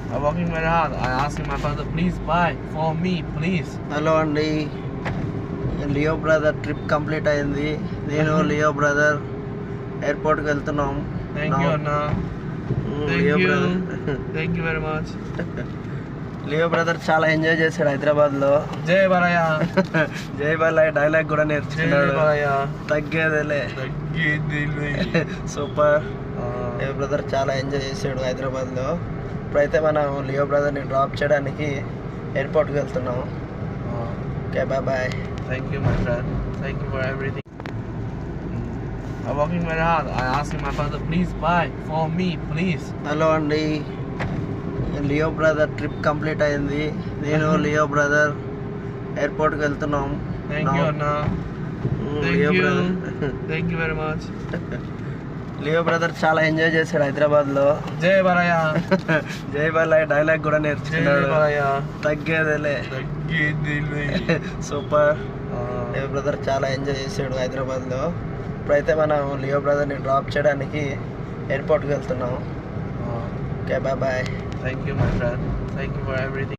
I'm working very hard. I asked my father, please buy for me, please. Hello అండి, Leo brother trip complete అయింది. నేను Leo brother ఎయిర్పోర్ట్కి వెళ్తున్నాం. Thank you, Anna. Thank you very much. Leo brother చాలా enjoy చేశాడు హైదరాబాద్లో. జై బాలయ్య. జై బాలయ్య డైలాగ్ కూడా నేర్చుకున్నాడు. తగ్గేదేలే. సూపర్. లియో బ్రదర్ చాలా ఎంజాయ్ చేశాడు హైదరాబాద్లో. ఇప్పుడైతే మనం లియో బ్రదర్ని డ్రాప్ చేయడానికి ఎయిర్పోర్ట్కి వెళ్తున్నాం. Okay, bye bye. Thank you, my friend. Thank you for everything. I'm working very hard. I asked my father, please buy for me, please. Hello అండి, Leo brother trip complete అయింది. నేను Leo brother ఎయిర్పోర్ట్కి వెళ్తున్నాం. Thank you, Anna. Thank you very much. Leo brother చాలా enjoy చేశాడు హైదరాబాద్లో. జై బాలయ్య. జై బాలయ్య డైలాగ్ కూడా నేర్చుకున్నాడు. తగ్గేదేలే. సూపర్. లియో బ్రదర్ చాలా ఎంజాయ్ చేశాడు హైదరాబాద్లో. ఇప్పుడైతే మనం లియో బ్రదర్ని డ్రాప్ చేయడానికి ఎయిర్పోర్ట్కి వెళ్తున్నాం. Okay, bye bye. Thank you, my friend. Thank you for everything.